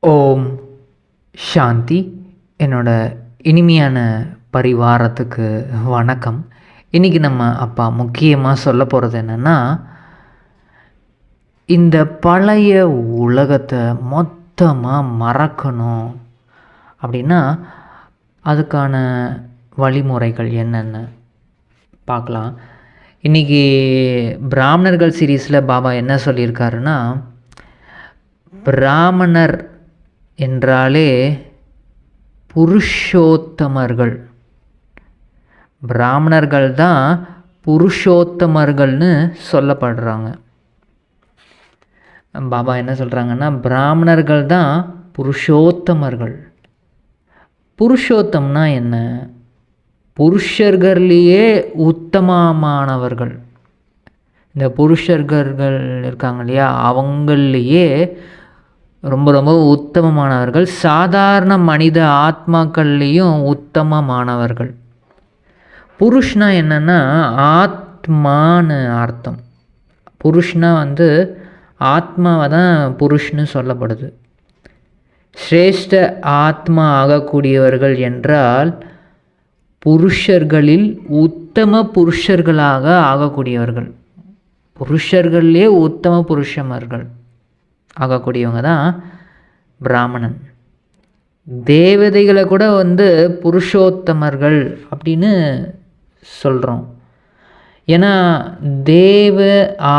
ஓம் சாந்தி. என்னோட இனிமையான பரிவாரத்துக்கு வணக்கம். இன்றைக்கி நம்ம அப்பா முக்கியமாக சொல்ல போகிறது என்னென்னா, இந்த பழைய உலகத்தை மொத்தமாக மறக்கணும் அப்படின்னா அதுக்கான வழிமுறைகள் என்னென்ன பார்க்கலாம். இன்றைக்கி பிராமணர்கள் சீரீஸில் பாபா என்ன சொல்லியிருக்காருன்னா, பிராமணர் என்றாலே புருஷோத்தமர்கள். பிராமணர்கள் தான் புருஷோத்தமர்கள்னு சொல்லப்படுறாங்க. பாபா என்ன சொல்கிறாங்கன்னா, பிராமணர்கள் தான் புருஷோத்தமர்கள். புருஷோத்தம்னா என்ன? புருஷர்களையே உத்தமமானவர்கள். இந்த புருஷர்கள் இருக்காங்க இல்லையா, அவங்களையே ரொம்ப ரொம்ப உத்தமமானவர்கள். சாதாரண மனித ஆத்மாக்கள்லேயும் உத்தமமானவர்கள். புருஷ்னா என்னென்னா ஆத்மான்னு அர்த்தம். புருஷ்னா ஆத்மாவை தான் புருஷ்னு சொல்லப்படுது. சிரேஷ்ட ஆத்மா ஆகக்கூடியவர்கள் என்றால் புருஷர்களில் உத்தம புருஷர்களாக ஆகக்கூடியவர்கள். புருஷர்களே உத்தம புருஷமர்கள் ஆகக்கூடியவங்க தான் பிராமணன். தேவதைகளை கூட புருஷோத்தமர்கள் அப்படின்னு சொல்கிறோம். ஏன்னா தேவ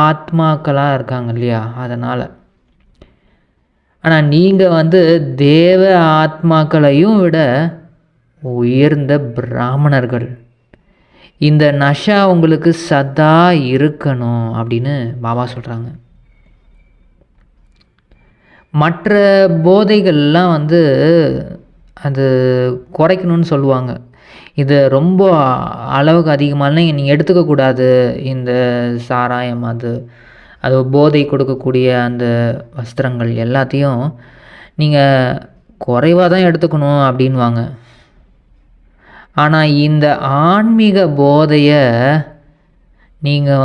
ஆத்மாக்களாக இருக்காங்க இல்லையா, அதனால். ஆனால் நீங்கள் தேவ ஆத்மாக்களையும் விட உயர்ந்த பிராமணர்கள். இந்த நஷா உங்களுக்கு சதா இருக்கணும் அப்படின்னு பாபா சொல்கிறாங்க. மற்ற போதைகள்லாம் அது குறைக்கணும்னு சொல்லுவாங்க. இது ரொம்ப அளவுக்கு அதிகமாகலாம் நீங்கள் எடுத்துக்கக்கூடாது. இந்த சாராயம், அது போதை கொடுக்கக்கூடிய அந்த வஸ்திரங்கள் எல்லாத்தையும் நீங்கள் குறைவாக தான் எடுத்துக்கணும் அப்படின்வாங்க. ஆனால் இந்த ஆன்மீக போதையை நீங்கள்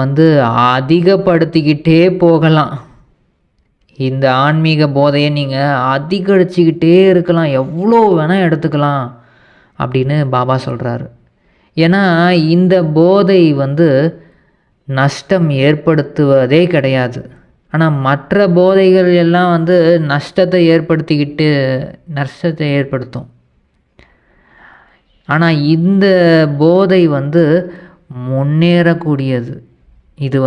அதிகப்படுத்திக்கிட்டே போகலாம். இந்த ஆன்மீக போதையை நீங்கள் அதிகரிச்சுக்கிட்டே இருக்கலாம், எவ்வளோ வேணால் எடுத்துக்கலாம் அப்படின்னு பாபா சொல்கிறாரு. ஏன்னா இந்த போதை நஷ்டம் ஏற்படுத்துவதே கிடையாது. ஆனால் மற்ற போதைகள் எல்லாம் நஷ்டத்தை ஏற்படுத்தும். ஆனால் இந்த போதை முன்னேறக்கூடியது. இது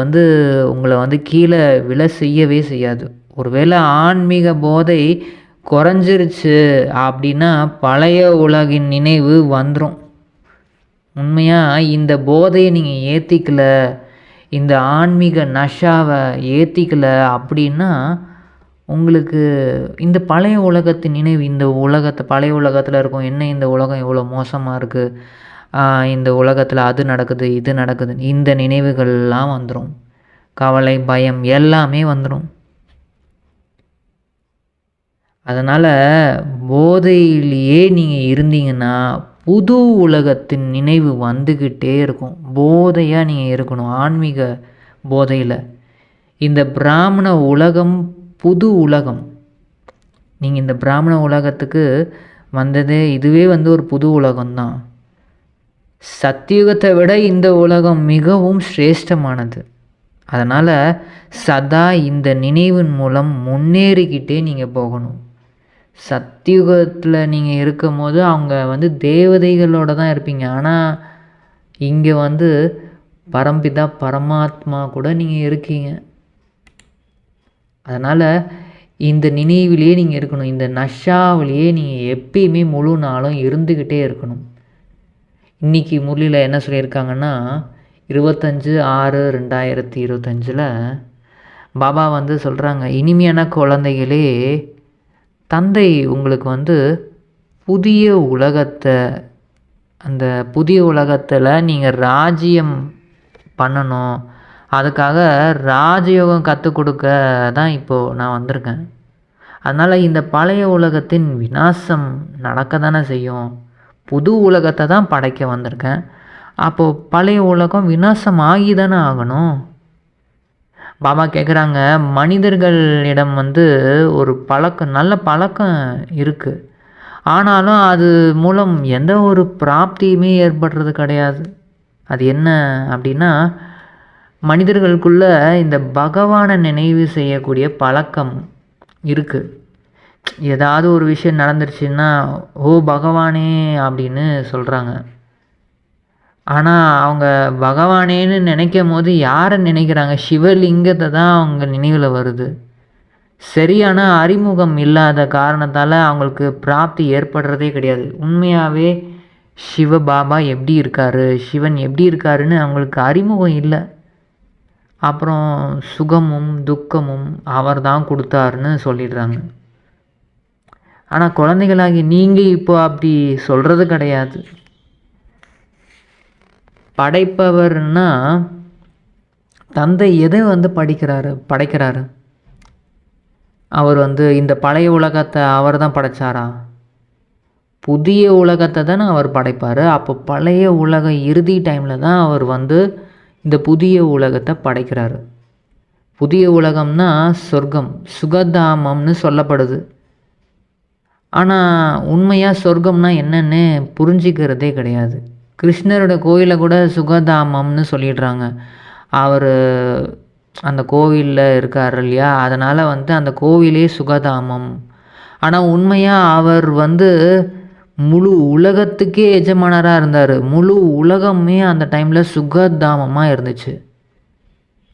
உங்களை கீழே விழ செய்யவே செய்யாது. ஒருவேளை ஆன்மீக போதை குறைஞ்சிருச்சு அப்படின்னா பழைய உலகின் நினைவு வந்துடும். உண்மையாக இந்த போதையை நீங்கள் ஏற்றிக்கல, இந்த ஆன்மீக நஷாவை ஏற்றிக்கல அப்படின்னா உங்களுக்கு இந்த பழைய உலகத்தின் நினைவு, இந்த பழைய உலகத்தில் இருக்கும், என்ன இந்த உலகம் எவ்வளோ மோசமாக இருக்குது, இந்த உலகத்தில் அது நடக்குது இது நடக்குது, இந்த நினைவுகள்லாம் வந்துடும். கவலை, பயம் எல்லாமே வந்துடும். அதனால் போதையிலேயே நீங்கள் இருந்தீங்கன்னா புது உலகத்தின் நினைவு வந்துக்கிட்டே இருக்கும். போதையாக நீங்கள் இருக்கணும், ஆன்மீக போதையில். இந்த பிராமண உலகம் புது உலகம். நீங்கள் இந்த பிராமண உலகத்துக்கு வந்ததே இதுவே ஒரு புது உலகம்தான். சத்தியுகத்தை விட இந்த உலகம் மிகவும் சிரேஷ்டமானது. அதனால் சதா இந்த நினைவின் மூலம் முன்னேறிக்கிட்டே நீங்கள் போகணும். சத்தியுகத்தில் நீங்கள் இருக்கும் போது அவங்க தேவதைகளோடு தான் இருப்பீங்க. ஆனால் இங்கே பரம்பிதா பரமாத்மா கூட நீங்கள் இருக்கீங்க. அதனால் இந்த நினைவிலேயே நீங்கள் இருக்கணும். இந்த நஷாவிலேயே நீங்கள் எப்பயுமே முழு நாளும் இருந்துக்கிட்டே இருக்கணும். இன்றைக்கி முரளியில் என்ன சொல்லியிருக்காங்கன்னா, 25/6/2025 பாபா சொல்கிறாங்க, இனிமையான குழந்தைகளே, தந்தை உங்களுக்கு புதிய உலகத்தை, அந்த புதிய உலகத்தில் நீங்கள் ராஜ்யம் பண்ணணும், அதுக்காக ராஜயோகம் கற்றுக் கொடுக்க தான் இப்போது நான் வந்திருக்கேன். அதனால் இந்த பழைய உலகத்தின் விநாசம் நடக்க தானே செய்யும். புது உலகத்தை தான் படைக்க வந்திருக்கேன். அப்போது பழைய உலகம் விநாசம் ஆகி தானே ஆகணும். பாபா கேட்குறாங்க, மனிதர்களிடம் வந்து ஒரு பழக்கம், நல்ல பழக்கம் இருக்குது. ஆனாலும் அது மூலம் எந்த ஒரு பிராப்தியுமே ஏற்படுறது கிடையாது. அது என்ன அப்படின்னா, மனிதர்களுக்குள்ள இந்த பகவானை நினைவு செய்யக்கூடிய பழக்கம் இருக்குது. ஏதாவது ஒரு விஷயம் நடந்துருச்சுன்னா, ஓ பகவானே அப்படின்னு சொல்கிறாங்க. ஆனால் அவங்க பகவானேன்னு நினைக்கும் போது யாரை நினைக்கிறாங்க? சிவலிங்கத்தை தான் அவங்க நினைவில் வருது. சரியான அறிமுகம் இல்லாத காரணத்தால் அவங்களுக்கு பிராப்தி ஏற்படுறதே கிடையாது. உண்மையாகவே சிவபாபா எப்படி இருக்கார், சிவன் எப்படி இருக்காருன்னு அவங்களுக்கு அறிமுகம் இல்லை. அப்புறம் சுகமும் துக்கமும் அவர் தான் கொடுத்தாருன்னு சொல்லிடுறாங்க. ஆனால் குழந்தைகளாகி நீங்கள் இப்போ அப்படி சொல்கிறது கிடையாது. படைப்பவர்னா தந்தை எதை வந்து படைக்கிறாரு? அவர் வந்து இந்த பழைய உலகத்தை அவர் தான் படைச்சாரா? புதிய உலகத்தை தானே அவர் படைப்பார். அப்போ பழைய உலகம் இறுதி டைமில் தான் அவர் வந்து இந்த புதிய உலகத்தை படைக்கிறாரு. புதிய உலகம்னா சொர்க்கம், சுகதாமம்னு சொல்லப்படுது. ஆனால் உண்மையாக சொர்க்கம்னா என்னன்னு புரிஞ்சிக்கிறதே கிடையாது. கிருஷ்ணரோட கோயிலை கூட சுகதாமம்னு சொல்லிடுறாங்க. அவர் அந்த கோவிலில் இருக்கார் இல்லையா, அதனால் வந்து அந்த கோவிலே சுகதாமம். ஆனால் உண்மையாக அவர் வந்து முழு உலகத்துக்கே எஜமானராக இருந்தார். முழு உலகமே அந்த டைமில் சுகதாமமாக இருந்துச்சு.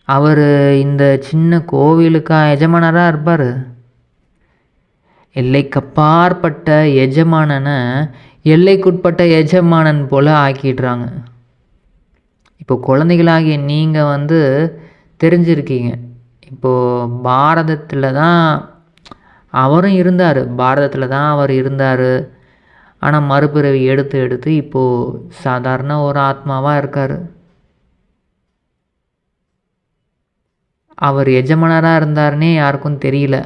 அவர் இந்த சின்ன கோவிலுக்கா எஜமானராக இருப்பார்? எல்லைக்கப்பாற்பட்ட எஜமானனை எல்லைக்குட்பட்ட எஜமானன் போல் ஆக்கிடுறாங்க. இப்போ குழந்தைகளாகிய நீங்கள் வந்து தெரிஞ்சிருக்கீங்க. இப்போது பாரதத்தில் தான் அவரும் இருந்தார். பாரதத்தில் தான் அவர் இருந்தார். ஆனால் மறுபிறவி எடுத்து இப்போது சாதாரண ஒரு ஆத்மாவாக இருக்கார். அவர் எஜமானராக இருந்தாருன்னே யாருக்கும் தெரியல.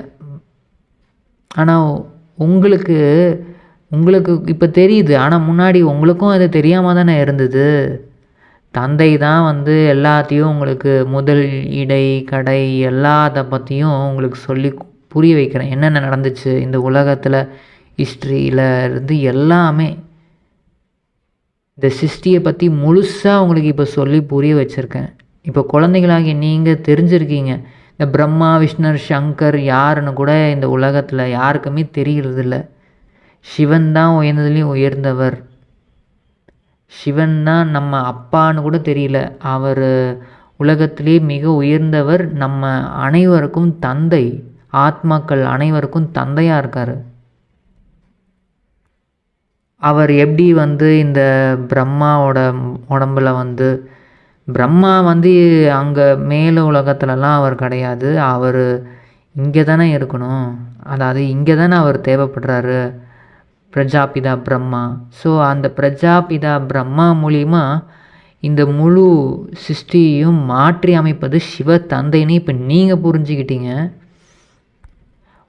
ஆனால் உங்களுக்கு இப்போ தெரியுது. ஆனால் முன்னாடி உங்களுக்கும் அது தெரியாமல் தானே இருந்தது. தந்தை தான் வந்து எல்லாத்தையும் உங்களுக்கு முதல் இடை கடை எல்லாத்த பற்றியும் உங்களுக்கு சொல்லி புரிய வைக்கிறேன். என்னென்ன நடந்துச்சு இந்த உலகத்தில், ஹிஸ்ட்ரியில் இருந்து எல்லாமே, இந்த சிருஷ்டியை பற்றி முழுசாக உங்களுக்கு இப்போ சொல்லி புரிய வச்சுருக்கேன். இப்போ குழந்தைகளாகிய நீங்கள் தெரிஞ்சிருக்கீங்க. இந்த பிரம்மா விஷ்ணு சங்கர் யாருன்னு கூட இந்த உலகத்தில் யாருக்குமே தெரியறதில்ல. சிவன் தான் உயர்ந்ததுலேயும் உயர்ந்தவர். சிவன் தான் நம்ம அப்பான்னு கூட தெரியல. அவர் உலகத்திலே மிக உயர்ந்தவர். நம்ம அனைவருக்கும் தந்தை, ஆத்மாக்கள் அனைவருக்கும் தந்தையாக இருக்கார். அவர் எப்படி வந்து இந்த பிரம்மாவோட உடம்பில் வந்து, பிரம்மா வந்து அங்கே மேலே உலகத்துலலாம் அவர் கிடையாது. அவர் இங்கே தானே இருக்கணும். அதாவது இங்கே தானே அவர் தேவைப்படுறாரு, பிரஜாபிதா பிரம்மா. ஸோ அந்த பிரஜாபிதா பிரம்மா மூலிமா இந்த முழு சிருஷ்டியையும் மாற்றி அமைப்பது சிவ தந்தைன்னு இப்போ நீங்கள் புரிஞ்சுக்கிட்டீங்க.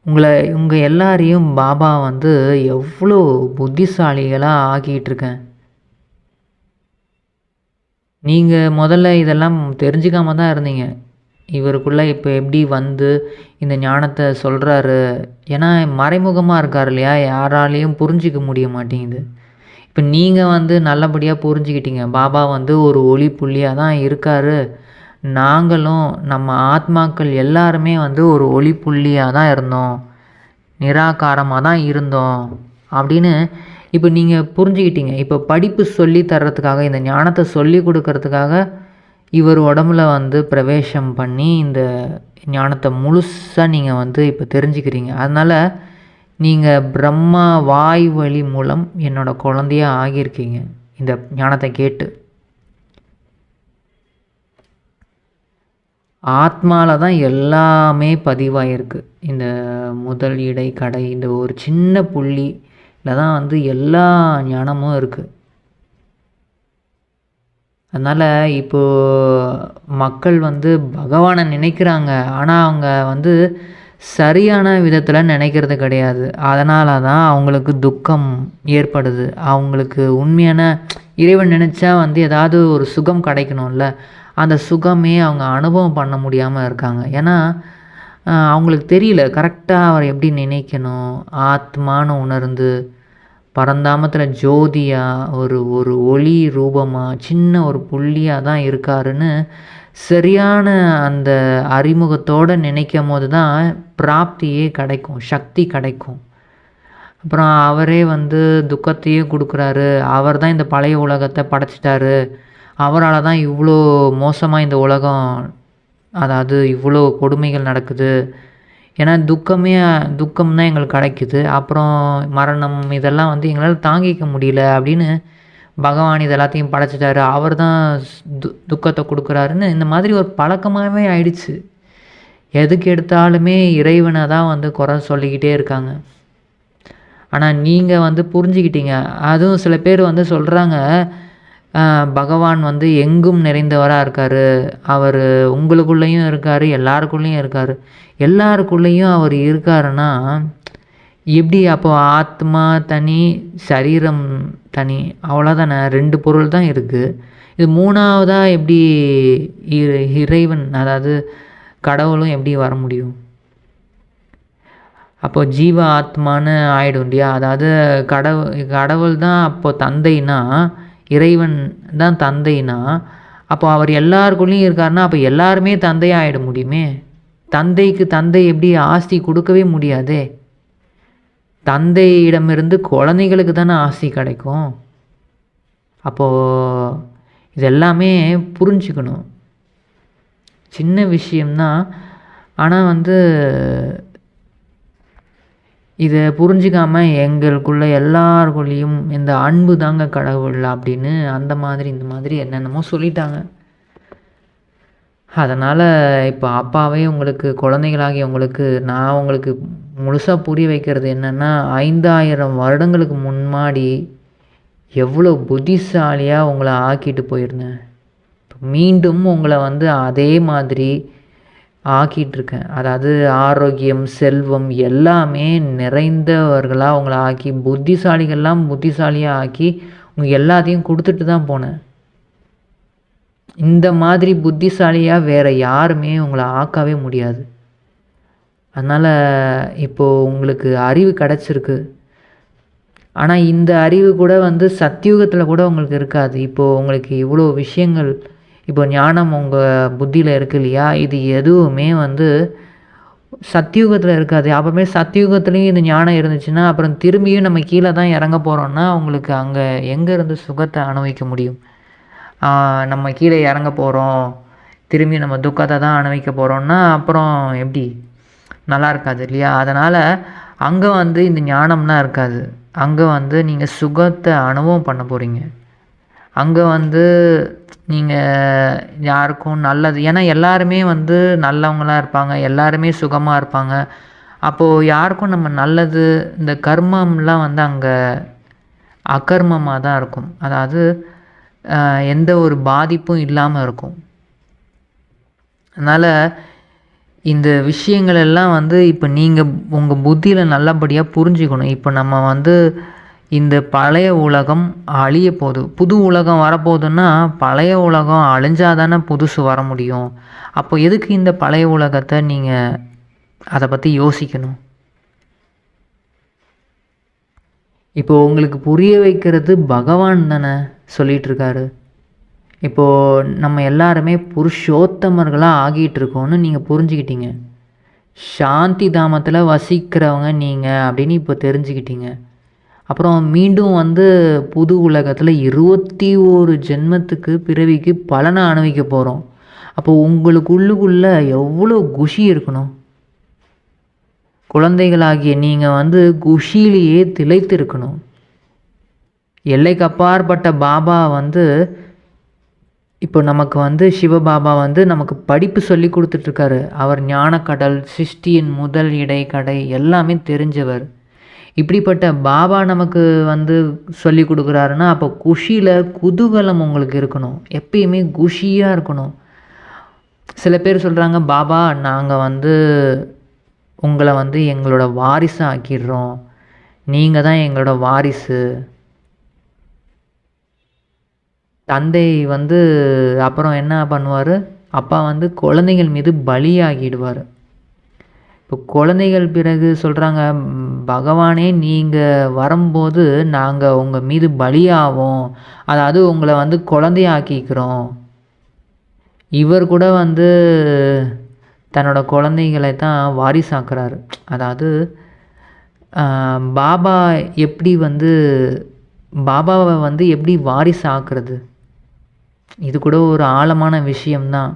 உங்கள் எல்லாரையும் பாபா வந்து எவ்வளோ புத்திசாலிகளாக ஆக்கிட்டுருக்கேன். நீங்கள் முதல்ல இதெல்லாம் தெரிஞ்சுக்காம தான் இருந்தீங்க. இவருக்குள்ளே இப்போ எப்படி வந்து இந்த ஞானத்தை சொல்கிறாரு. ஏன்னா மறைமுகமாக இருக்கார் இல்லையா, யாராலையும் புரிஞ்சிக்க முடிய மாட்டேங்குது. இப்போ நீங்கள் வந்து நல்லபடியாக புரிஞ்சுக்கிட்டீங்க. பாபா வந்து ஒரு ஒளி புள்ளியாக தான் இருக்கார். நாங்களும் நம்ம ஆத்மாக்கள் எல்லாருமே வந்து ஒரு ஒளி புள்ளியாக தான் இருந்தோம், நிராகாரமாக தான் இருந்தோம் அப்படின்னு இப்போ நீங்கள் புரிஞ்சுக்கிட்டீங்க. இப்போ படிப்பு சொல்லி தர்றதுக்காக, இந்த ஞானத்தை சொல்லி கொடுக்கறதுக்காக இவர் உடம்புல வந்து பிரவேசம் பண்ணி இந்த ஞானத்தை முழுசாக நீங்கள் வந்து இப்போ தெரிஞ்சுக்கிறீங்க. அதனால் நீங்கள் பிரம்மா வாய் வழி மூலம் என்னோடய குழந்தையாக ஆகியிருக்கீங்க இந்த ஞானத்தை கேட்டு. ஆத்மாவில் தான் எல்லாமே பதிவாயிருக்கு. இந்த முதல் இடை கடை இந்த ஒரு சின்ன புள்ளியில் தான் வந்து எல்லா ஞானமும் இருக்குது. அதனால் இப்போது மக்கள் வந்து பகவானை நினைக்கிறாங்க. ஆனால் அவங்க வந்து சரியான விதத்தில் நினைக்கிறது கிடையாது. அதனால தான் அவங்களுக்கு துக்கம் ஏற்படுது. அவங்களுக்கு உண்மையான இறைவன் நினச்சா வந்து ஏதாவது ஒரு சுகம் கிடைக்கணும்ல, அந்த சுகமே அவங்க அனுபவம் பண்ண முடியாமல் இருக்காங்க. ஏன்னா அவங்களுக்கு தெரியல கரெக்டாக அவரை எப்படி நினைக்கணும், ஆத்மான்னு உணர்ந்து பரந்தாமத்தில் ஜோதியாக ஒரு ஒரு ஒளி ரூபமாக சின்ன ஒரு புள்ளியாக தான் இருக்காருன்னு சரியான அந்த அறிமுகத்தோடு நினைக்கும் போது தான் பிராப்தியே கிடைக்கும், சக்தி கிடைக்கும். அப்புறம் அவரே வந்து துக்கத்தையே கொடுக்குறாரு. அவர் தான் இந்த பழைய உலகத்தை படைச்சிட்டாரு. அவரால் தான் இவ்வளோ மோசமாக இந்த உலகம், அதாவது இவ்வளோ கொடுமைகள் நடக்குது. ஏன்னா துக்கம் தான் எங்களுக்கு கிடைக்குது. அப்புறம் மரணம் இதெல்லாம் வந்து எங்களால் தாங்கிக்க முடியல அப்படின்னு பகவான் இது எல்லாத்தையும் படைச்சிட்டாரு. அவர் தான் துக்கத்தை கொடுக்குறாருன்னு இந்த மாதிரி ஒரு பழக்கமாகவே ஆயிடுச்சு. எதுக்கு எடுத்தாலுமே இறைவனை தான் வந்து குறை சொல்லிக்கிட்டே இருக்காங்க. ஆனால் நீங்கள் வந்து புரிஞ்சுக்கிட்டீங்க. அதுவும் சில பேர் வந்து சொல்கிறாங்க, பகவான் வந்து எங்கும் நிறைந்தவராக இருக்கார், அவர் உங்களுக்குள்ளேயும் இருக்கார், எல்லாருக்குள்ளேயும் இருக்கார். எல்லாருக்குள்ளேயும் அவர் இருக்காருன்னா எப்படி? அப்போ ஆத்மா தனி, சரீரம் தனி, அவ்வளோதானே. 2 பொருள் தான் இருக்குது. இது 3ஆவதாக எப்படி இறைவன், அதாவது கடவுளும் எப்படி வர முடியும்? அப்போது ஜீவ ஆத்மான்னு ஆகிடும் இல்லையா? அதாவது கடவுள் தான் அப்போது தந்தைனா, இறைவன் தான் தந்தைனா, அப்போ அவர் எல்லாருக்குள்ளேயும் இருக்காருன்னா அப்போ எல்லாருமே தந்தையாக ஆகிட முடியுமே. தந்தைக்கு தந்தை எப்படி ஆஸ்தி கொடுக்கவே முடியாதே. தந்தையிடமிருந்து குழந்தைகளுக்கு தானே ஆஸ்தி கிடைக்கும். அப்போது இதெல்லாமே புரிஞ்சுக்கணும். சின்ன விஷயம்தான், ஆனால் வந்து இதை புரிஞ்சிக்காமல் எங்களுக்குள்ள எல்லாருக்குள்ளேயும் இந்த அன்பு தாங்க கடவுள் அப்படின்னு அந்த மாதிரி இந்த மாதிரி என்னென்னமோ சொல்லிட்டாங்க. அதனால் இப்போ அப்பாவே உங்களுக்கு குழந்தைகளாகி உங்களுக்கு நான் உங்களுக்கு முழுசாக புரிய வைக்கிறது என்னென்னா, 5000 வருடங்களுக்கு முன்னாடி எவ்வளோ புத்திசாலியாக உங்களை ஆக்கிட்டு போயிருந்தேன். மீண்டும் உங்களை வந்து அதே மாதிரி ஆக்கிட்டுருக்கேன். அதாவது ஆரோக்கியம், செல்வம் எல்லாமே நிறைந்தவர்களாக உங்களை ஆக்கி, புத்திசாலிகள்லாம் புத்திசாலியாக ஆக்கி உங்களுக்கு எல்லாத்தையும் கொடுத்துட்டு தான் போனேன். இந்த மாதிரி புத்திசாலியாக வேறு யாருமே உங்களை ஆக்கவே முடியாது. அதனால் இப்போது உங்களுக்கு அறிவு கிடச்சிருக்கு. ஆனால் இந்த அறிவு கூட வந்து சத்தியுகத்தில் கூட உங்களுக்கு இருக்காது. இப்போது உங்களுக்கு இவ்வளோ விஷயங்கள், இப்போ ஞானம் உங்கள் புத்தியில் இருக்கு இல்லையா, இது எதுவுமே வந்து சத்தியுகத்தில் இருக்காது. அப்புறமே சத்தியுகத்துலேயும் இந்த ஞானம் இருந்துச்சுன்னா அப்புறம் திரும்பியும் நம்ம கீழே தான் இறங்க போகிறோன்னா உங்களுக்கு அங்கே எங்கேருந்து சுகத்தை அனுபவிக்க முடியும்? நம்ம கீழே இறங்க போகிறோம், திரும்பி நம்ம துக்கத்தை தான் அனுபவிக்க போகிறோன்னா அப்புறம் எப்படி? நல்லா இருக்காது இல்லையா? அதனால் அங்கே வந்து இந்த ஞானம்லாம் இருக்காது. அங்கே வந்து நீங்கள் சுகத்தை அனுபவம் பண்ண போகிறீங்க. அங்கே வந்து நீங்கள் யாருக்கும் நல்லது, ஏன்னா எல்லாருமே வந்து நல்லவங்களாக இருப்பாங்க, எல்லாருமே சுகமாக இருப்பாங்க. அப்போது யாருக்கும் நம்ம நல்லது, இந்த கர்மம்லாம் வந்து அங்கே அகர்மமாக தான் இருக்கும். அதாவது எந்த ஒரு பாதிப்பும் இல்லாமல் இருக்கும். அதனால் இந்த விஷயங்கள் எல்லாம் வந்து இப்போ நீங்கள் உங்கள் புத்தியில் நல்லபடியாக புரிஞ்சுக்கணும். இப்போ நம்ம வந்து இந்த பழைய உலகம் அழிய போகுது, புது உலகம் வரப்போகுதுன்னா பழைய உலகம் அழிஞ்சாதானே புதுசு வர முடியும். அப்போ எதுக்கு இந்த பழைய உலகத்தை நீங்கள் அதை பற்றி யோசிக்கணும்? இப்போது உங்களுக்கு புரிய வைக்கிறது பகவான் தானே சொல்லிகிட்ருக்காரு. இப்போது நம்ம எல்லாருமே புருஷோத்தமர்களாக ஆகிட்டுருக்கோன்னு நீங்கள் புரிஞ்சுக்கிட்டீங்க. சாந்தி தாமத்தில் வசிக்கிறவங்க நீங்கள் அப்படின்னு இப்போ தெரிஞ்சுக்கிட்டீங்க. அப்புறம் மீண்டும் வந்து புது உலகத்தில் 21 ஜென்மத்துக்கு பிறவிக்கு பலனை அனுபவிக்க போகிறோம். அப்போது உங்களுக்குள்ளுக்குள்ளே எவ்வளோ குஷி இருக்கணும். குழந்தைகளாகிய நீங்கள் வந்து குஷியிலேயே திளைத்து இருக்கணும். எல்லைக்கு அப்பாற்பட்ட பாபா வந்து இப்போ நமக்கு வந்து சிவபாபா வந்து நமக்கு படிப்பு சொல்லி கொடுத்துட்ருக்காரு. அவர் ஞானக்கடல், சிருஷ்டியின் முதல் இடைக்கடை எல்லாமே தெரிஞ்சவர். இப்படிப்பட்ட பாபா நமக்கு வந்து சொல்லி கொடுக்குறாருன்னா அப்போ குஷியில் குதூகலம் உங்களுக்கு இருக்கணும். எப்பயுமே குஷியாக இருக்கணும். சில பேர் சொல்கிறாங்க, பாபா நாங்கள் வந்து உங்களை வந்து எங்களோட வாரிசு ஆக்கிடுறோம், நீங்கள் தான் எங்களோட வாரிசு. தந்தை வந்து அப்புறம் என்ன பண்ணுவார், அப்பா வந்து குழந்தைகள் மீது பலியாகிடுவார். இப்போ குழந்தைகள் பிறகு சொல்கிறாங்க, பகவானே நீங்கள் வரும்போது நாங்கள் உங்கள் மீது பலியாவோம், அதாவது உங்களை வந்து குழந்தையாக்கிக்கிறோம். இவர் கூட வந்து தன்னோட குழந்தைகளை தான் வாரிசாக்குறாரு. அதாவது பாபா எப்படி வந்து பாபாவை வந்து எப்படி வாரிசாக்குறது, இது கூட ஒரு ஆழமான விஷயம்தான்.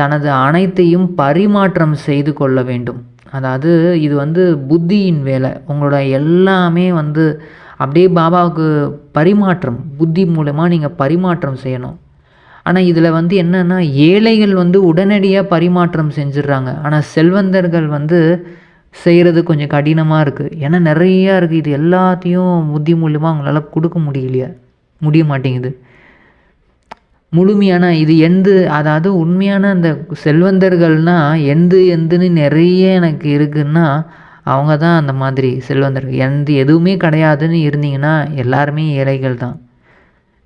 தனது அனைத்தையும் பரிமாற்றம் செய்து கொள்ள வேண்டும். அதாவது இது வந்து புத்தியின் வேலை. உங்களோட எல்லாமே வந்து அப்படியே பாபாவுக்கு பரிமாற்றம், புத்தி மூலமாக நீங்கள் பரிமாற்றம் செய்யணும். ஆனால் இதில் வந்து என்னென்னா, ஏழைகள் வந்து உடனடியாக பரிமாற்றம் செஞ்சிடுறாங்க. ஆனால் செல்வந்தர்கள் வந்து செய்கிறது கொஞ்சம் கடினமாக இருக்குது. ஏன்னா நிறையா இருக்குது. இது எல்லாத்தையும் புத்தி மூலியமாக அவங்களால கொடுக்க முடிய மாட்டேங்குது. முழுமையான இது அதாவது உண்மையான அந்த செல்வந்தர்கள்னால் எந்துன்னு நிறைய எனக்கு இருக்குன்னா அவங்க தான் அந்த மாதிரி செல்வந்தர்கள். எதுவுமே கிடையாதுன்னு இருந்தீங்கன்னா எல்லாருமே ஏழைகள் தான்.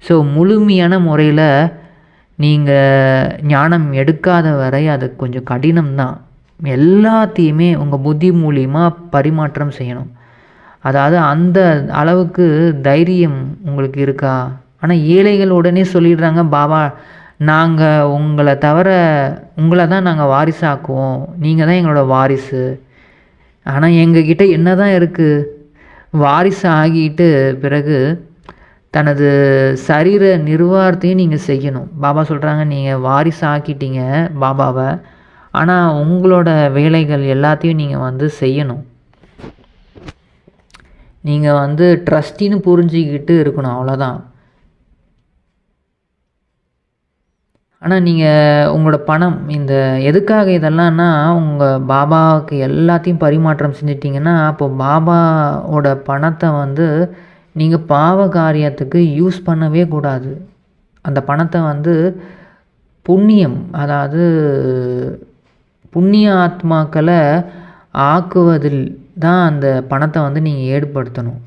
ஸோ முழுமையான முறையில் நீங்கள் ஞானம் எடுக்காத வரை அது கொஞ்சம் கடினம்தான். எல்லாத்தையுமே உங்கள் புத்தி மூலியமாக பரிமாற்றம் செய்யணும். அதாவது அந்த அளவுக்கு தைரியம் உங்களுக்கு இருக்கா? ஆனால் ஏழைகள் உடனே சொல்லிடுறாங்க, பாபா நாங்கள் உங்களை தான் நாங்கள் வாரிசாக்குவோம், நீங்கள் தான் எங்களோட வாரிசு. ஆனால் எங்ககிட்ட என்ன தான் இருக்குது? வாரிசு ஆகிட்டு பிறகு தனது சரீர நிர்வாகத்தையும் நீங்கள் செய்யணும். பாபா சொல்கிறாங்க, நீங்கள் வாரிசு ஆக்கிட்டீங்க பாபாவை, ஆனால் உங்களோட வேலைகள் எல்லாத்தையும் நீங்கள் வந்து செய்யணும். நீங்கள் வந்து ட்ரஸ்டின்னு புரிஞ்சிக்கிட்டு இருக்கணும், அவ்வளோதான். ஆனால் நீங்கள் உங்களோட பணம் எதுக்காக இதெல்லாம்னா, உங்கள் பாபாவுக்கு எல்லாத்தையும் பரிமாற்றம் செஞ்சிட்டிங்கன்னா, அப்போ பாபாவோட பணத்தை வந்து நீங்கள் பாவ காரியத்துக்கு யூஸ் பண்ணவே கூடாது. அந்த பணத்தை வந்து புண்ணியம், அதாவது புண்ணிய ஆத்மாக்களை ஆக்குவதில் தான் அந்த பணத்தை வந்து நீங்கள் ஈடுபடுத்தணும்.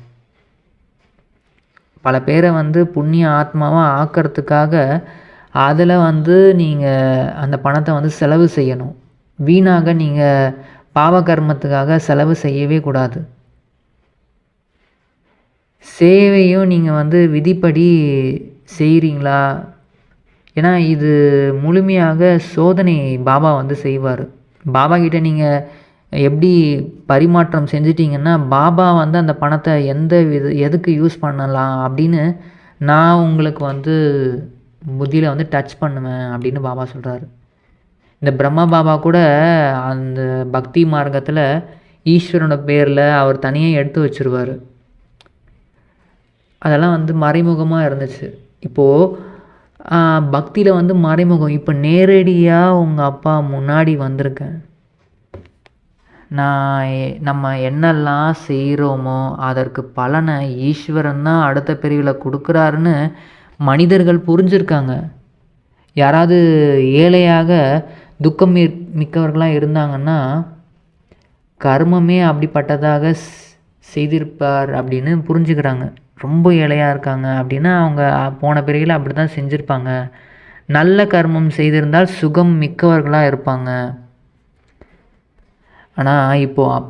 பல பேரை வந்து புண்ணிய ஆத்மாவை ஆக்கிறதுக்காக அதில் வந்து நீங்கள் அந்த பணத்தை வந்து செலவு செய்யணும். வீணாக நீங்கள் பாவ கர்மத்துக்காக செலவு செய்யவே கூடாது. சேவையும் நீங்கள் வந்து விதிப்படி செய்கிறீங்களா? ஏன்னா இது முழுமையாக சோதனை பாபா வந்து செய்வார். பாபா கிட்ட நீங்கள் எப்படி பரிமாற்றம் செஞ்சிட்டிங்கன்னா, பாபா வந்து அந்த பணத்தை எதுக்கு யூஸ் பண்ணலாம் அப்படின்னு நான் உங்களுக்கு வந்து புத்தியில் வந்து டச் பண்ணுவேன் அப்படின்னு பாபா சொல்கிறாரு. இந்த பிரம்மா பாபா கூட அந்த பக்தி மார்க்கத்தில் ஈஸ்வரனோட பேரில் அவர் தனியாக எடுத்து வச்சுருவார். அதெல்லாம் வந்து மறைமுகமாக இருந்துச்சு. இப்போது பக்தியில் வந்து மறைமுகம். இப்போ நேரடியாக உங்கள் அப்பா முன்னாடி வந்திருக்கேன். நம்ம என்னெல்லாம் செய்கிறோமோ அதற்கு பலனை ஈஸ்வரன் தான் அடுத்த பிரிவில் கொடுக்குறாருன்னு மனிதர்கள் புரிஞ்சுருக்காங்க. யாராவது ஏழையாக துக்கம் மிக்கவர்களாக இருந்தாங்கன்னா, கர்மமே அப்படிப்பட்டதாக செய்திருப்பார் அப்படின்னு புரிஞ்சுக்கிறாங்க. ரொம்ப ஏழையாக இருக்காங்க அப்படின்னா அவங்க போன பிறவியில் அப்படி தான் செஞ்சுருப்பாங்க. நல்ல கர்மம் செய்திருந்தால் சுகம் மிக்கவர்களாக இருப்பாங்க. ஆனால் இப்போது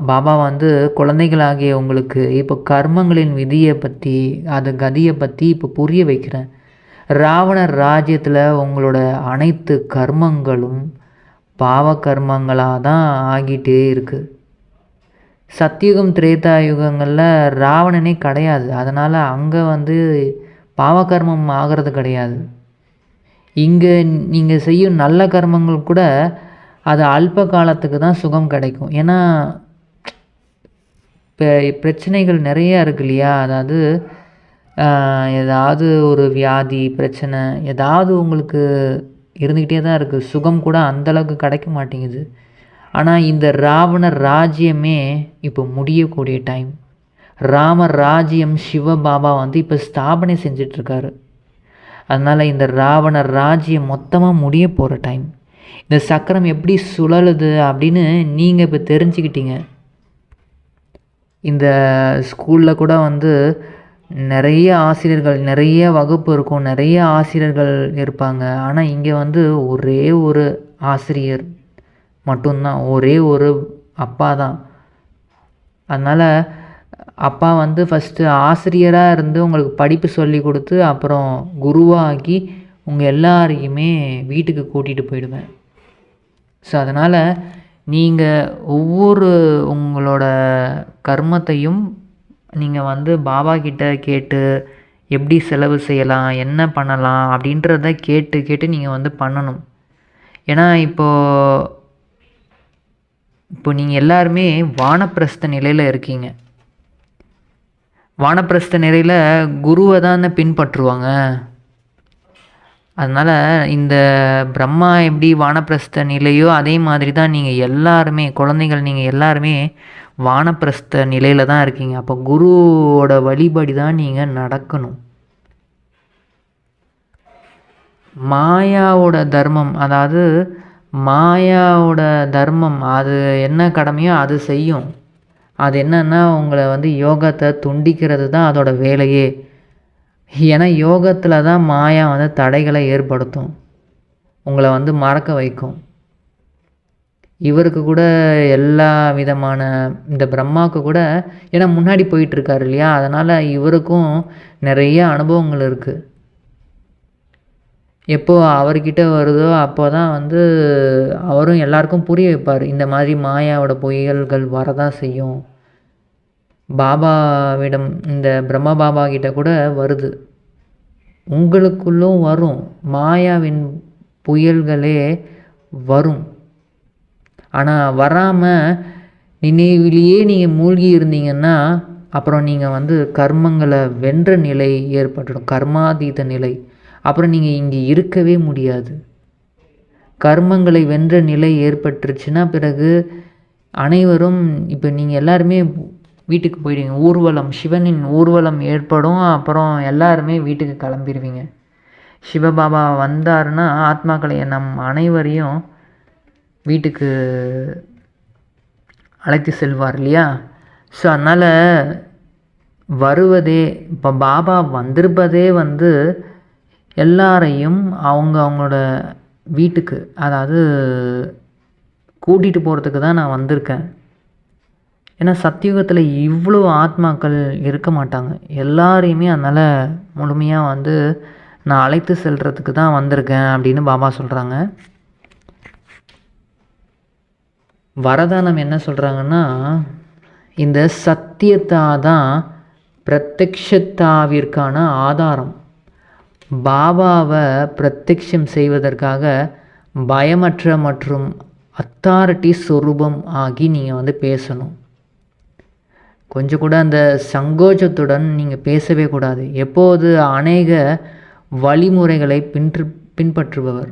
பாபா வந்து குழந்தைகளாகிய உங்களுக்கு இப்போ கர்மங்களின் விதியை பற்றி கதியை பற்றி இப்போ புரிய வைக்கிறேன். ராவணர் ராஜ்யத்தில் உங்களோட அனைத்து கர்மங்களும் பாவ கர்மங்களாக தான் ஆகிட்டே இருக்குது. சத்தியுகம் திரேதாயுகங்களில் ராவணனே கிடையாது. அதனால் அங்கே வந்து பாவகர்மம் ஆகிறது கிடையாது. இங்கே நீங்கள் செய்யும் நல்ல கர்மங்கள் கூட அது அல்ப காலத்துக்கு தான் சுகம் கிடைக்கும். ஏன்னா இப்போ பிரச்சனைகள் நிறையா இருக்கு இல்லையா? அதாவது ஏதாவது ஒரு வியாதி பிரச்சனை ஏதாவது உங்களுக்கு இருந்துக்கிட்டே தான் இருக்குது. சுகம் கூட அந்தளவுக்கு கிடைக்க மாட்டேங்குது. ஆனால் இந்த ராவண ராஜ்யமே இப்போ முடியக்கூடிய டைம். ராம ராஜ்யம் சிவபாபா வந்து இப்போ ஸ்தாபனை செஞ்சிட்ருக்காரு. அதனால் இந்த ராவண ராஜ்யம் மொத்தமாக முடிய போகிற டைம். இந்த சக்கரம் எப்படி சுழலுது அப்படின்னு நீங்கள் இப்போ தெரிஞ்சுக்கிட்டீங்க. இந்த ஸ்கூலில் கூட வந்து நிறைய ஆசிரியர்கள், நிறைய வகுப்பு இருக்கும், நிறைய ஆசிரியர்கள் இருப்பாங்க. ஆனால் இங்கே வந்து ஒரே ஒரு ஆசிரியர் மட்டும்தான், ஒரே ஒரு அப்பா தான். அதனால் அப்பா வந்து ஃபஸ்ட்டு ஆசிரியராக இருந்து உங்களுக்கு படிப்பு சொல்லி கொடுத்து, அப்புறம் குருவாகி உங்கள் எல்லாரையுமே வீட்டுக்கு கூட்டிகிட்டு போயிடுவேன். ஸோ அதனால் நீங்கள் ஒவ்வொரு உங்களோட கர்மத்தையும் நீங்கள் வந்து பாபா கிட்ட கேட்டு எப்படி செலவு செய்யலாம், என்ன பண்ணலாம் அப்படின்றத கேட்டு கேட்டு நீங்கள் வந்து பண்ணணும். ஏன்னா இப்போ நீங்கள் எல்லாருமே வானப்பிரஸ்த நிலையில் இருக்கீங்க. வானப்பிரஸ்த நிலையில் குருவை தான் பின்பற்றுவாங்க. அதனால் இந்த பிரம்மா எப்படி வானப்பிரஸ்த நிலையோ அதே மாதிரி தான் நீங்கள் எல்லாருமே, குழந்தைகள் நீங்கள் எல்லாருமே வானப்பிரஸ்த நிலையில் தான் இருக்கீங்க. அப்போ குருவோட வழிபடி தான் நீங்கள் நடக்கணும். மாயாவோட தர்மம், அதாவது மாயாவோட தர்மம் அது என்ன கடமையோ அது செய்யும். அது என்னன்னா உங்களை வந்து யோகத்தை துண்டிக்கிறது தான் அதோட வேலையே. ஏன்னா யோகத்தில் தான் மாயா வந்து தடைகளை ஏற்படுத்தும், உங்களை வந்து மறக்க வைக்கும். இவருக்கு கூட எல்லா விதமான இந்த பிரம்மாவுக்கு கூட, ஏன்னா முன்னாடி போயிட்டுருக்காரு இல்லையா, அதனால் இவருக்கும் நிறைய அனுபவங்கள் இருக்குது. எப்போது அவர்கிட்ட வருதோ அப்போ தான் வந்து அவரும் எல்லாருக்கும் புரிய வைப்பார். இந்த மாதிரி மாயாவோட புயல்கள் வரதான் செய்யும். பாபாவிடம், இந்த பிரம்மா பாபா கிட்ட கூட வருது, உங்களுக்குள்ளும் வரும், மாயாவின் புயல்களே வரும். ஆனால் வராமல் நினைவிலேயே நீங்கள் மூழ்கி இருந்தீங்கன்னா அப்புறம் நீங்கள் வந்து கர்மங்களை வென்ற நிலை ஏற்பட்டுடும், கர்மாதீத நிலை. அப்புறம் நீங்கள் இங்கே இருக்கவே முடியாது. கர்மங்களை வென்ற நிலை ஏற்பட்டுருச்சுன்னா பிறகு அனைவரும், இப்போ நீங்கள் எல்லாருமே வீட்டுக்கு போயிடுவீங்க. ஊர்வலம், சிவனின் ஊர்வலம் ஏற்படும். அப்புறம் எல்லாருமே வீட்டுக்கு கிளம்பிடுவீங்க. சிவபாபா வந்தாருன்னா ஆத்மாக்களை, நம் அனைவரையும் வீட்டுக்கு அழைத்து செல்வார் இல்லையா. ஸோ அதனால் வருவதே, இப்போ பாபா வந்திருப்பதே வந்து எல்லாரையும் அவங்களோட வீட்டுக்கு, அதாவது கூட்டிகிட்டு போகிறதுக்கு தான் நான் வந்திருக்கேன். ஏன்னா சத்தியுகத்தில் இவ்வளோ ஆத்மாக்கள் இருக்க மாட்டாங்க. எல்லாரையுமே அதனால் முழுமையாக வந்து நான் அழைத்து செல்கிறதுக்கு தான் வந்திருக்கேன் அப்படின்னு பாபா சொல்கிறாங்க. வரதானம் என்ன சொல்கிறாங்கன்னா, இந்த சத்தியத்தா தான் பிரத்யக்ஷத்தாவிற்கான ஆதாரம். பாபாவை பிரத்யக்ஷம் செய்வதற்காக பயமற்ற மற்றும் அத்தாரிட்டி சொரூபம் ஆகி நீங்கள் வந்து பேசணும். கொஞ்சம் கூட அந்த சங்கோஜத்துடன் நீங்கள் பேசவே கூடாது. எப்போது அநேக வழிமுறைகளை பின்பற்றுபவர்,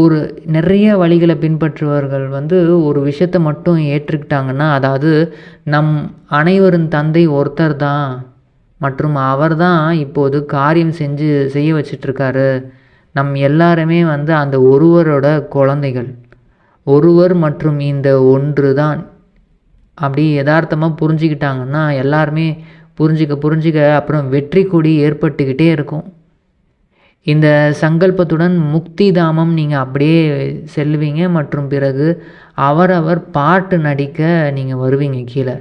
ஒரு நிறைய வழிகளை பின்பற்றுபவர்கள் வந்து ஒரு விஷயத்தை மட்டும் ஏற்றுக்கிட்டாங்கன்னா, அதாவது நம் அனைவரின் தந்தை ஒருத்தர் தான் மற்றும் அவர் தான் இப்போது காரியம் செய்ய வச்சிட்ருக்காரு, நம் எல்லாருமே வந்து அந்த ஒருவரோட குழந்தைகள், ஒருவர் மற்றும் இந்த ஒன்று தான், அப்படி யதார்த்தமாக புரிஞ்சுக்கிட்டாங்கன்னா எல்லாருமே புரிஞ்சிக்க அப்புறம் வெற்றி கொடி ஏற்பட்டுக்கிட்டே இருக்கும். இந்த சங்கல்பத்துடன் முக்தி தாமம் நீங்கள் அப்படியே செல்வீங்க. மற்றும் பிறகு அவரவர் பாட்டு நடிக்க நீங்கள் வருவீங்க கீழே.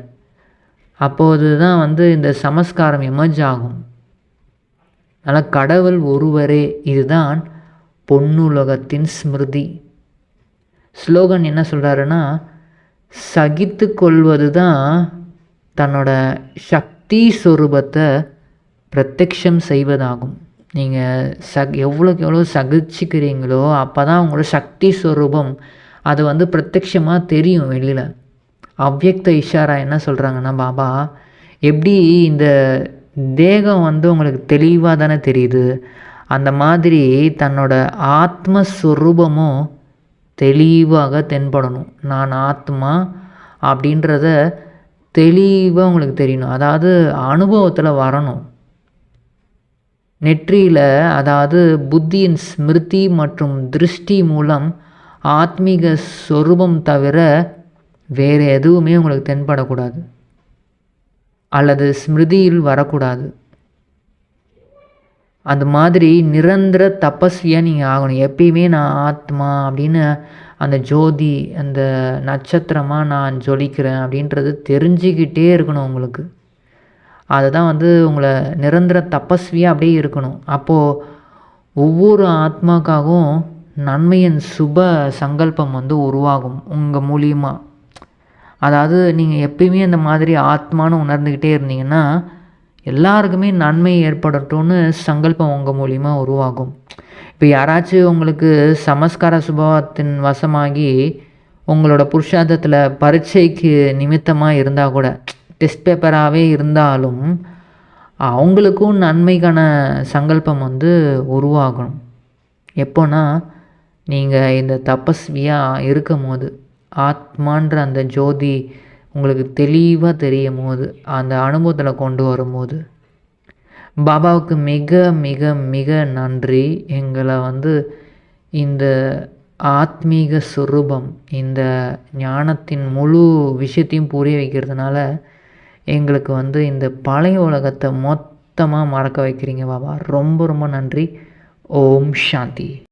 அப்போது தான் வந்து இந்த சமஸ்காரம் எமர்ஜ் ஆகும். அதனால் கடவுள் ஒருவரே, இதுதான் பொன்னுலகத்தின் ஸ்மிருதி. ஸ்லோகன் என்ன சொல்கிறாருன்னா, சகித்து கொள்வது தான் தன்னோட சக்தி சொரூபத்தை பிரத்யக்ஷம் செய்வதாகும். நீங்கள் எவ்வளோக்கு எவ்வளோ சகிச்சுக்கிறீங்களோ அப்போ தான் உங்களோட சக்தி ஸ்வரூபம் அது வந்து பிரத்யக்ஷமாக தெரியும் வெளியில். அவ்யக்த இஷாரா என்ன சொல்கிறாங்கன்னா, பாபா எப்படி இந்த தேகம் வந்து உங்களுக்கு தெளிவாக தானே தெரியுது, அந்த மாதிரி தன்னோட ஆத்மஸ்வரூபமும் தெளிவாக தென்படணும். நான் ஆத்மா அப்படின்றத தெளிவாக உங்களுக்கு தெரியணும், அதாவது அனுபவத்தில் வரணும். நெற்றியில், அதாவது புத்தியின் ஸ்மிருதி மற்றும் திருஷ்டி மூலம் ஆத்மீக சொரூபம் தவிர வேறு எதுவுமே உங்களுக்கு தென்படக்கூடாது. அல்லது ஸ்மிருதியில் வரக்கூடாது. அந்த மாதிரி நிரந்தர தபஸ்வியாக நீங்கள் ஆகணும். எப்பயுமே நான் ஆத்மா அப்படின்னு அந்த ஜோதி, அந்த நட்சத்திரமாக நான் ஜொலிக்கிறேன் அப்படின்றது தெரிஞ்சுக்கிட்டே இருக்கணும் உங்களுக்கு. அதுதான் உங்களை நிரந்தர தபஸ்வியாக அப்படியே இருக்கணும். அப்போது ஒவ்வொரு ஆத்மாக்காகவும் நன்மையின் சுப சங்கல்பம் உருவாகும் உங்கள் மூலியமாக. அதாவது நீங்கள் எப்பயுமே அந்த மாதிரி ஆத்மான்னு உணர்ந்துக்கிட்டே இருந்தீங்கன்னா எல்லாருக்குமே நன்மை ஏற்படட்டும்னு சங்கல்பம் உங்கள் மூலிமா உருவாகும். இப்போ யாராச்சும் உங்களுக்கு சமஸ்கார சுபாவத்தின் வசமாகி உங்களோட புருஷார்த்தத்தில் பரீட்சைக்கு நிமித்தமாக இருந்தால் கூட, டெஸ்ட் பேப்பராகவே இருந்தாலும் அவங்களுக்கும் நன்மைக்கான சங்கல்பம் உருவாகணும். எப்போனா நீங்கள் இந்த தபஸ்வியாக இருக்கும் போது, ஆத்மான்ற அந்த ஜோதி உங்களுக்கு தெளிவாக தெரியும் போது, அந்த அனுபவத்தில் கொண்டு வரும்போது, பாபாவுக்கு மிக மிக மிக நன்றி. எங்களை இந்த ஆத்மீக சுரூபம், இந்த ஞானத்தின் முழு விஷயத்தையும் புரிய வைக்கிறதுனால எங்களுக்கு இந்த பழைய உலகத்தை மொத்தமாக மறக்க வைக்கிறீங்க பாபா. ரொம்ப ரொம்ப நன்றி. ஓம் சாந்தி.